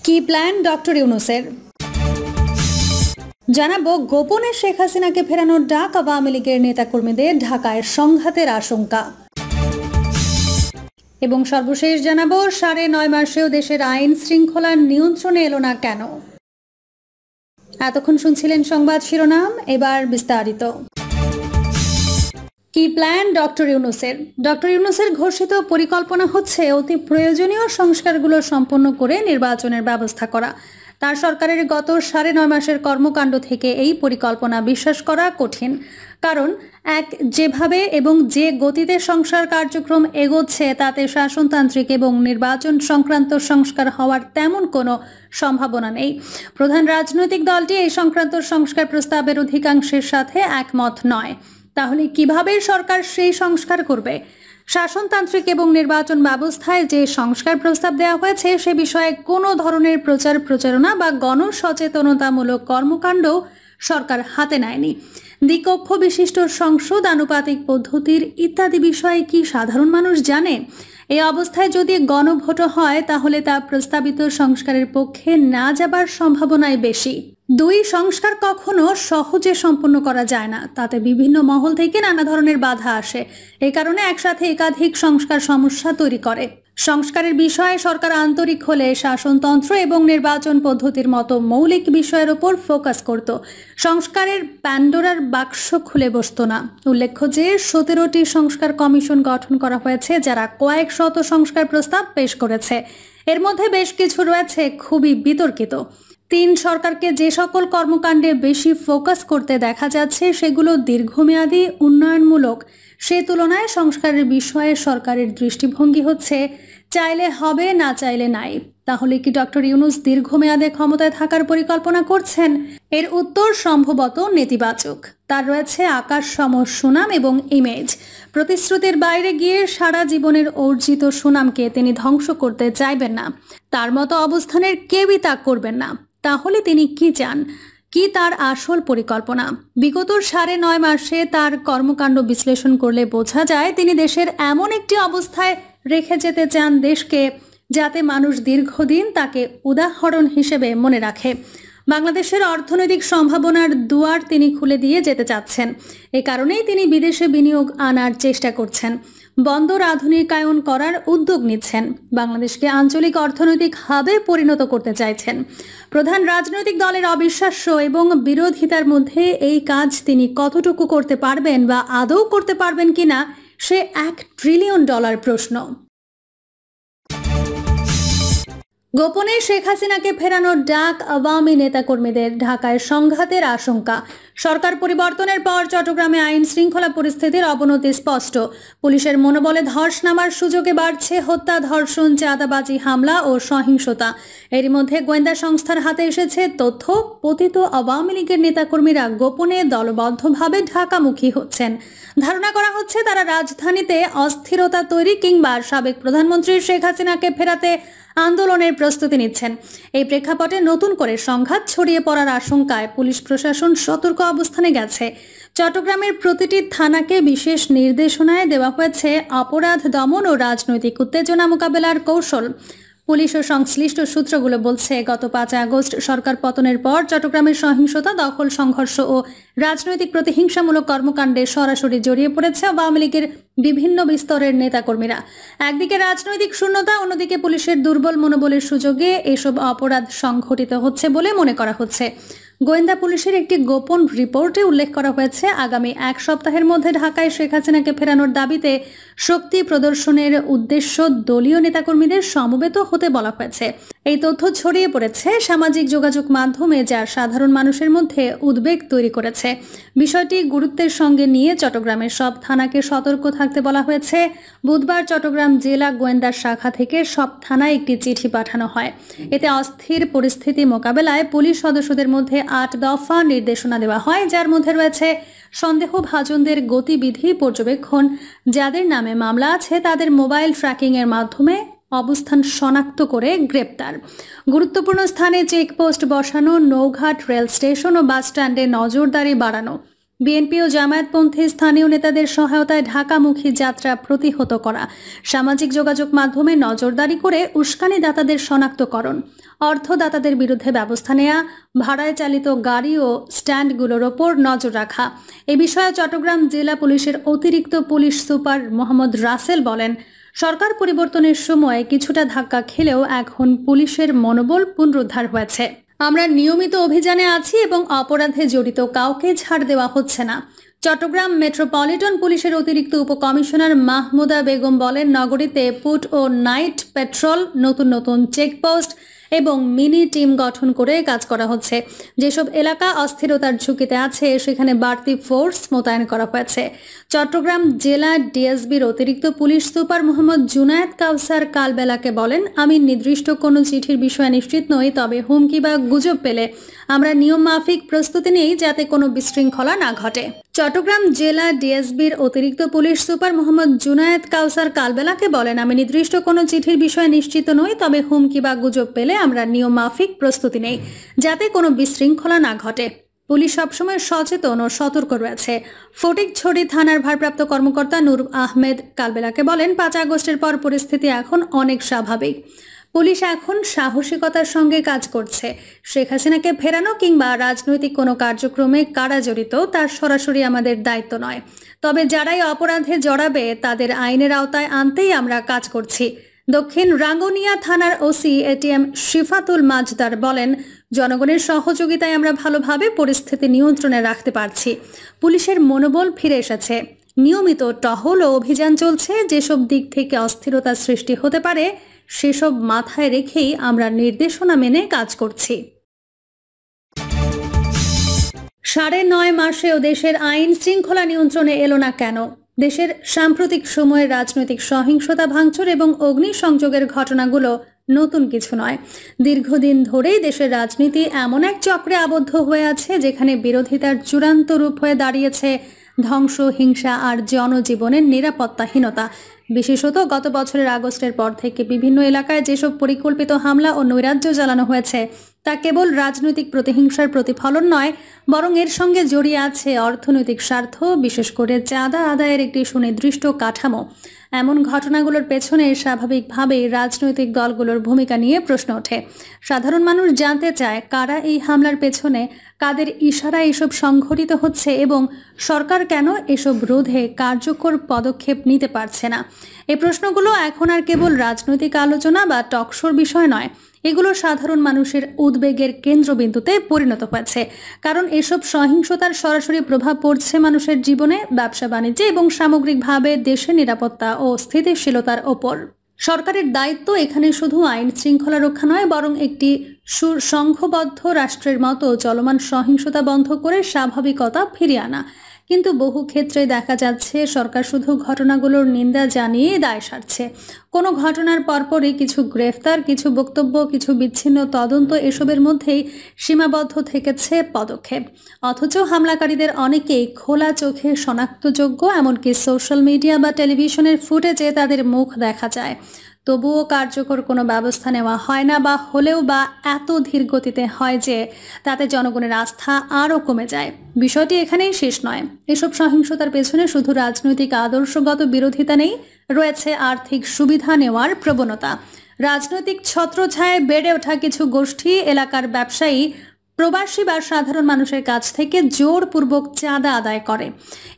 কি plan doctor ইউনূসের? জানাবো গোপনে শেখ হাসিনাকে ফেরানোর ডাক আওয়ামী লীগের নেতাকর্মীদের, ঢাকায় সংঘাতের আশঙ্কা। এবং সর্বশেষ জানাবো ৯.৫ মাসেও দেশের আইন শৃঙ্খলার নিয়ন্ত্রণে এলো না কেন। এতক্ষণ শুনছিলেন সংবাদ শিরোনাম, এবার বিস্তারিত। কি প্ল্যান ডক্টর ইউনূসের? ডক্টর ইউনূসের ঘোষিত পরিকল্পনা হচ্ছে অতি প্রয়োজনীয় সংস্কারগুলো সম্পন্ন করে নির্বাচনের ব্যবস্থা করা। তার সরকারের গত ৯.৫ মাসের কর্মকাণ্ড থেকে এই পরিকল্পনা বিশ্বাস করা কঠিন। কারণ যেভাবে এবং যে গতিতে সংস্কার কার্যক্রম এগোচ্ছে তাতে শাসনতান্ত্রিক এবং নির্বাচন সংক্রান্ত সংস্কার হওয়ার তেমন কোনো সম্ভাবনা নেই। প্রধান রাজনৈতিক দলটি এই সংক্রান্ত সংস্কার প্রস্তাবের অধিকাংশের সাথে একমত নয়। তাহলে কিভাবে সরকার সেই সংস্কার করবে? শাসনতান্ত্রিক এবং নির্বাচন ব্যবস্থায় যে সংস্কার প্রস্তাব দেওয়া হয়েছে সে বিষয়ে কোনো ধরনের প্রচারণা বা গণসচেতনতামূলক কর্মকাণ্ড সরকার হাতে নেয়নি। দ্বিকক্ষ বিশিষ্ট সংসদ, আনুপাতিক পদ্ধতির ইত্যাদি বিষয়ে কি সাধারণ মানুষ জানে? এই অবস্থায় যদি গণভোট হয় তাহলে তা প্রস্তাবিত সংস্কারের পক্ষে না যাবার সম্ভাবনাই বেশি। দুই সংস্কার কখনো সহজে সম্পন্ন করা যায় না, তাতে বিভিন্ন মহল থেকে নানা ধরনের বাধা আসে। এই কারণে একসাথে একাধিক সংস্কার সমস্যা তৈরি করে। সংস্কারের বিষয়ে সরকার আন্তরিক হলে শাসনতন্ত্র এবং নির্বাচন পদ্ধতির মতো মৌলিক বিষয়ের উপর ফোকাস করত। সংস্কারের প্যান্ডোরার বাক্স খুলে বসত না। উল্লেখ্য যে ১৭টি সংস্কার কমিশন গঠন করা হয়েছে, যারা কয়েক শত সংস্কার প্রস্তাব পেশ করেছে। এর মধ্যে বেশ কিছু রয়েছে খুবই বিতর্কিত। সরকারকে যে সকল কর্মকাণ্ডে বেশি ফোকাস করতে দেখা যাচ্ছে সেগুলো দীর্ঘমেয়াদী উন্নয়নমূলক। সে তুলনায় সংস্কারের বিষয়ে সরকারের দৃষ্টিভঙ্গি হচ্ছে চাইলে হবে, না চাইলে নাই। তাহলে কি ডক্টর ইউনূস দীর্ঘমেয়াদে ক্ষমতায় থাকার পরিকল্পনা করছেন? এর উত্তর সম্ভবত নেতিবাচক। তার রয়েছে আকাশ সম সুনাম এবং ইমেজ। প্রতিশ্রুতির বাইরে গিয়ে সারা জীবনের অর্জিত সুনামকে তিনি ধ্বংস করতে চাইবেন না। তার মতো অবস্থানের কেউই তা করবেন না। তাহলে তিনি কি চান? কি তার আসল পরিকল্পনা? বিগত ৯.৫ মাসে তার কর্মকাণ্ড বিশ্লেষণ করলে বোঝা যায় তিনি দেশের এমন একটি অবস্থায় রেখে যেতে চান দেশকে, যাতে মানুষ দীর্ঘদিন তাকে উদাহরণ হিসেবে মনে রাখে। বাংলাদেশের অর্থনৈতিক সম্ভাবনার দুয়ার তিনি খুলে দিয়ে যেতে চাচ্ছেন। এ কারণেই তিনি বিদেশে বিনিয়োগ আনার চেষ্টা করছেন, বন্দর আধুনিকায়ন করার উদ্যোগ নিচ্ছেন, বাংলাদেশকে আঞ্চলিক অর্থনৈতিক হাবে পরিণত করতে চাইছেন। প্রধান রাজনৈতিক দলের অবিশ্বাস্য এবং বিরোধিতার মধ্যে এই কাজ তিনি কতটুকু করতে পারবেন বা আদৌ করতে পারবেন কিনা, সে $1 ট্রিলিয়ন প্রশ্ন। গোপনে শেখ হাসিনাকে ফেরানোর ডাক আওয়ামী নেতাকর্মীদের, ঢাকায় সংঘাতের আশঙ্কা। সরকার পরিবর্তনের পর চট্টগ্রামে আইন শৃঙ্খলা পরিস্থিতির অবনতি স্পষ্ট। পুলিশের মনোবলে ধস নামার সুযোগে বাড়ছে হত্যা, ধর্ষণ, চাঁদাবাজি, হামলা ও সহিংসতা। এরই মধ্যে গোয়েন্দা সংস্থার হাতে এসেছে তথ্য, পতিত আওয়ামী লীগের নেতাকর্মীরা গোপনে দলবদ্ধভাবে ঢাকামুখী হচ্ছেন। ধারণা করা হচ্ছে তারা রাজধানীতে অস্থিরতা তৈরি কিংবা সাবেক প্রধানমন্ত্রী শেখ হাসিনাকে ফেরাতে আন্দোলনের প্রস্তুতি নিচ্ছেন। এই প্রেক্ষাপটে নতুন করে সংঘাত ছড়িয়ে পড়ার আশঙ্কায় পুলিশ প্রশাসন সতর্ক অবস্থানে গেছে। চট্টগ্রামের প্রতিটি থানাকে বিশেষ নির্দেশনায় দেওয়া হয়েছে অপরাধ দমন ও রাজনৈতিক উত্তেজনা মোকাবেলার কৌশল। পুলিশ ও সংশ্লিষ্ট সূত্রগুলো বলছে, গত ৫ আগস্ট সরকার পতনের পর চট্টগ্রামের সহিংসতা, দখল, সংঘর্ষ ও রাজনৈতিক প্রতিহিংসামূলক কর্মকাণ্ডে সরাসরি জড়িয়ে পড়েছে আওয়ামী লীগের বিভিন্ন স্তরের নেতাকর্মীরা। একদিকে রাজনৈতিক শূন্যতা, অন্যদিকে পুলিশের দুর্বল মনোবলের সুযোগে এসব অপরাধ সংঘটিত হচ্ছে বলে মনে করা হচ্ছে। গোয়েন্দা পুলিশের একটি গোপন রিপোর্টে উল্লেখ করা হয়েছে, আগামী ১ সপ্তাহের মধ্যে ঢাকায় শেখ হাসিনাকে ফেরানোর দাবিতে শক্তি প্রদর্শনের উদ্দেশ্য দলীয় নেতাকর্মীদের সমবেত হতে বলা হয়েছে। এই তথ্য ছড়িয়ে পড়েছে সামাজিক যোগাযোগ মাধ্যমে, যা সাধারণ মানুষের মধ্যে উদ্বেগ তৈরি করেছে। বিষয়টি গুরুত্বের সঙ্গে নিয়ে চট্টগ্রামের সব থানাকে সতর্ক থাকতে বলা হয়েছে। বুধবার চট্টগ্রাম জেলা গোয়েন্দা শাখা থেকে সব থানায় একটি চিঠি পাঠানো হয়। এতে অস্থির পরিস্থিতি মোকাবেলায় পুলিশ সদস্যদের মধ্যে ৮ দফা নির্দেশনা দেওয়া হয়, যার মধ্যে রয়েছে সন্দেহভাজনদের গতিবিধি পর্যবেক্ষণ, যাদের নামে মামলা আছে তাদের মোবাইল ট্র্যাকিংয়ের মাধ্যমে অবস্থান শনাক্ত করে গ্রেপ্তার, গুরুত্বপূর্ণ স্থানে চেকপোস্ট বসানো, নৌঘাট রেল স্টেশন ও বাস স্ট্যান্ডে নজরদারি বাড়ানো, বিএনপি ও জামায়াতপন্থী স্থানীয় নেতাদের সহায়তায় ঢাকামুখী যাত্রা প্রতিহত করা, সামাজিক যোগাযোগ মাধ্যমে নজরদারি করে উস্কানিদাতাদের শনাক্তকরণ, অর্থদাতাদের বিরুদ্ধে ব্যবস্থা নেওয়া, ভাড়ায় চালিত গাড়ি ও স্ট্যান্ডগুলোর ওপর নজর রাখা। এ বিষয়ে চট্টগ্রাম জেলা পুলিশের অতিরিক্ত পুলিশ সুপার মোহাম্মদ রাসেল বলেন, সরকার পরিবর্তনের সময় কিছুটা ধাক্কা খেলেও এখন পুলিশের মনোবল পুনরুদ্ধার হয়েছে। আমরা নিয়মিত অভিযানে আছি এবং অপরাধে জড়িত কাউকে ছাড় দেওয়া হচ্ছে না। চট্টগ্রাম মেট্রোপলিটন পুলিশের অতিরিক্ত উপকমিশনার মাহমুদা বেগম বলেন, নগরীতে পুট ও নাইট পেট্রোল, নতুন নতুন চেকপোস্ট এবং মিনি টিম গঠন করে কাজ করা হচ্ছে। যেসব এলাকা অস্থিরতার ঝুঁকিতে আছে সেখানে বাড়তি ফোর্স মোতায়েন করা হয়েছে। চট্টগ্রাম জেলা ডিএসবির অতিরিক্ত পুলিশ সুপার মোহাম্মদ জুনায়েদ কাউসার কালবেলাকে বলেন, আমি নির্দিষ্ট কোনো চিঠির বিষয়ে নিশ্চিত নই, তবে হুমকি বা গুজব পেলে আমরা নিয়ম মাফিক প্রস্তুতি নিই যাতে কোনো বিশৃঙ্খলা না ঘটে। চট্টগ্রাম জেলা ডিএসবির অতিরিক্ত পুলিশ সুপার মোহাম্মদ জুনায়েদ কাউসার কালবেলাকে বলেন, আমি নির্দিষ্ট কোনো চিঠির বিষয়ে নিশ্চিত নই, তবে হুমকি বা গুজব পেলে আমরা নিয়ম মাফিক প্রস্তুতি নেই যাতে কোনো বিশৃঙ্খলা না ঘটে। পুলিশ সবসময় সচেতন ও সতর্ক রয়েছে। ফটিকছড়ি থানার ভারপ্রাপ্ত কর্মকর্তা নূর আহমেদ কালবেলাকে বলেন, 5 আগস্টের পর পরিস্থিতি এখন অনেক স্বাভাবিক। পুলিশ এখন সাহসিকতার সঙ্গে কাজ করছে। শেখ হাসিনাকে ফেরানো কিংবা রাজনৈতিক কোনো কার্যক্রমে কারা জড়িত তার সরাসরি আমাদের দায়িত্ব নয়, তবে যারাই অপরাধে জড়াবে তাদের আইনের আওতায় আনতেই আমরা কাজ করছি। দক্ষিণ রাঙ্গুনিয়া থানার ওসি এটিএম শিফাতুল মাজদার বলেন, জনগণের সহযোগিতায় আমরা ভালোভাবে পরিস্থিতি নিয়ন্ত্রণে রাখতে পারছি। পুলিশের মনোবল ফিরে এসেছে। নিয়মিত টহল ও অভিযান চলছে। যেসব দিক থেকে অস্থিরতা সৃষ্টি হতে পারে সেসব মাথায় রেখেই আমরা নির্দেশনা মেনে কাজ করছি। 9.5 মাসেও দেশের আইন শৃঙ্খলা নিয়ন্ত্রণে এলো না কেন? দেশের সাম্প্রতিক সময়ে রাজনৈতিক সহিংসতা, ভাঙচুর এবং অগ্নিসংযোগের ঘটনাগুলো নতুন কিছু নয়। দীর্ঘদিন ধরেই দেশের রাজনীতি এমন এক চক্রে আবদ্ধ হয়ে আছে যেখানে বিরোধিতার চূড়ান্ত রূপ হয়ে দাঁড়িয়েছে ধ্বংস, হিংসা আর জনজীবনের নিরাপত্তাহীনতা। বিশেষত গত বছরের আগস্টের পর থেকে বিভিন্ন এলাকায় যেসব পরিকল্পিত হামলা ও নৈরাজ্য চালানো হয়েছে তা কেবল রাজনৈতিক প্রতিহিংসার প্রতিফলন নয়, বরং এর সঙ্গে জড়িয়ে আছে অর্থনৈতিক স্বার্থ, বিশেষ করে চাঁদা আদায়ের একটি সুনির্দিষ্ট কাঠামো। এমন ঘটনাগুলোর পেছনে স্বাভাবিকভাবেই রাজনৈতিক দলগুলোর ভূমিকা নিয়ে প্রশ্ন ওঠে। সাধারণ মানুষ জানতে চায় কারা এই হামলার পেছনে, কাদের ইশারায় এসব সংঘটিত হচ্ছে এবং সরকার কেন এসব রোধে কার্যকর পদক্ষেপ নিতে পারছে না। এই প্রশ্নগুলো এখন আর কেবল রাজনৈতিক আলোচনা বা টকশোর বিষয় নয়, এগুলো সাধারণ মানুষের উদ্বেগের কেন্দ্রবিন্দুতে পরিণত হয়েছে। কারণ এসব সহিংসতার সরাসরি প্রভাব পড়ছে মানুষের জীবনে, ব্যবসা বাণিজ্যে এবং সামগ্রিকভাবে দেশের নিরাপত্তা ও স্থিতিশীলতার ওপর। সরকারের দায়িত্ব এখানে শুধু আইন শৃঙ্খলা রক্ষা নয়, বরং একটি সুসংঘবদ্ধ রাষ্ট্রের মতো চলমান সহিংসতা বন্ধ করে স্বাভাবিকতা ফিরিয়ে আনা। কিন্তু বহু ক্ষেত্রে দেখা যাচ্ছে সরকার শুধু ঘটনাগুলোর নিন্দা জানিয়ে দায় সারছে। কোনো ঘটনার পরপরই কিছু গ্রেফতার, কিছু বক্তব্য, কিছু বিচ্ছিন্ন তদন্ত, এসবের মধ্যেই সীমাবদ্ধ থেকেছে পদক্ষেপ। অথচ হামলাকারীদের অনেকেই খোলা চোখে শনাক্তযোগ্য, এমনকি সোশ্যাল মিডিয়া বা টেলিভিশনের ফুটেজে তাদের মুখ দেখা যায়। তবুও কার্যকর কোনো ব্যবস্থা নেওয়া হয় না, বা হলেও বা এত ধীর গতিতে হয় যে তাতে জনগণের আস্থা আরও কমে যায়। বিষয়টি এখানেই শেষ নয়। এসব সহিংসতার পেছনে শুধু রাজনৈতিক আদর্শগত বিরোধিতা নেই, রয়েছে আর্থিক সুবিধা নেওয়ার প্রবণতা। রাজনৈতিক ছত্রছায়ায় বেড়ে ওঠা কিছু গোষ্ঠী, এলাকার ব্যবসায়ী, প্রবাসী বা সাধারণ মানুষের কাছ থেকে জোরপূর্বক চাঁদা আদায় করে।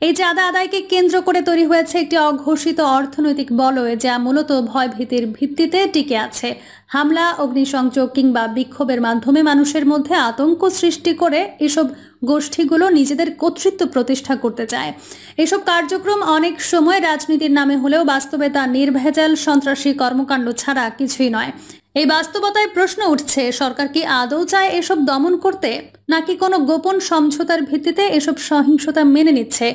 এই চাঁদা আদায়কে কেন্দ্র করে তৈরি হয়েছে একটি অঘোষিত অর্থনৈতিক বলয়, যা মূলত ভয়ভীতির ভিত্তিতে টিকে আছে। হামলা, অগ্নিসংযোগ কিংবা বিক্ষোভের মাধ্যমে মানুষের মধ্যে আতঙ্ক সৃষ্টি করে এসব গোষ্ঠীগুলো নিজেদের কর্তৃত্ব প্রতিষ্ঠা করতে চায়। এসব কার্যক্রম অনেক সময় রাজনীতির নামে হলেও বাস্তবে তা নির্ভেজাল সন্ত্রাসী কর্মকাণ্ড ছাড়া কিছুই নয়। এই বাস্তবতায় প্রশ্ন উঠছে, সরকার কি আদৌ চায় এসব দমন করতে, নাকি কোনো গোপন সমঝোতার ভিত্তিতে এসব সহিংসতা মেনে নিচ্ছে?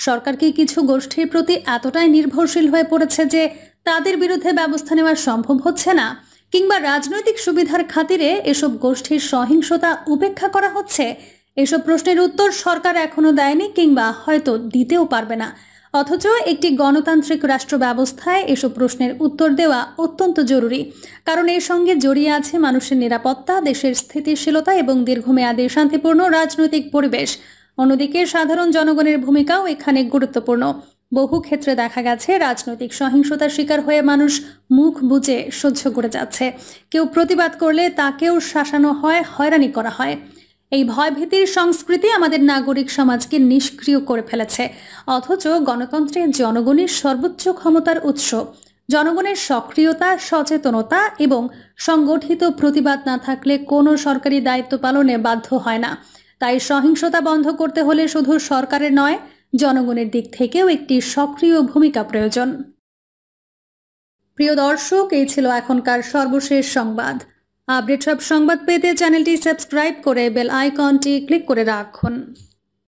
সরকার কি কিছু গোষ্ঠীর প্রতি এতটাই নির্ভরশীল হয়ে পড়েছে যে তাদের বিরুদ্ধে ব্যবস্থা নেওয়া সম্ভব হচ্ছে না, কিংবা রাজনৈতিক সুবিধার খাতিরে এসব গোষ্ঠীর সহিংসতা উপেক্ষা করা হচ্ছে? এসব প্রশ্নের উত্তর সরকার এখনো দেয়নি, কিংবা হয়তো দিতেও পারবে না। অথচ একটি গণতান্ত্রিক রাষ্ট্র ব্যবস্থায় এসব প্রশ্নের উত্তর দেওয়া অত্যন্ত জরুরি, কারণ এর সঙ্গে জড়িয়ে আছে মানুষের নিরাপত্তা, দেশের স্থিতিশীলতা এবং দীর্ঘমেয়াদী শান্তিপূর্ণ রাজনৈতিক পরিবেশ। অন্যদিকে সাধারণ জনগণের ভূমিকাও এখানে গুরুত্বপূর্ণ। বহু ক্ষেত্রে দেখা গেছে রাজনৈতিক সহিংসতার শিকার হয়ে মানুষ মুখ বুজে সহ্য করে যাচ্ছে। কেউ প্রতিবাদ করলে তাকেও শাসানো হয়, হয়রানি করা হয়। এই ভয়ভীতির সংস্কৃতি আমাদের নাগরিক সমাজকে নিষ্ক্রিয় করে ফেলেছে। অথচ গণতন্ত্রে জনগণের সর্বোচ্চ ক্ষমতার উৎস। জনগণের সক্রিয়তা, সচেতনতা এবং সংগঠিত প্রতিবাদ না থাকলে কোনো সরকারি দায়িত্ব পালনে বাধ্য হয় না। তাই সহিংসতা বন্ধ করতে হলে শুধু সরকারের নয়, জনগণের দিক থেকেও একটি সক্রিয় ভূমিকা প্রয়োজন। প্রিয় দর্শক, এই ছিল এখনকার সর্বশেষ সংবাদ। আপডেট সব সংবাদ পেতে চ্যানেলটি সাবস্ক্রাইব করে বেল আইকনটি ক্লিক করে রাখুন।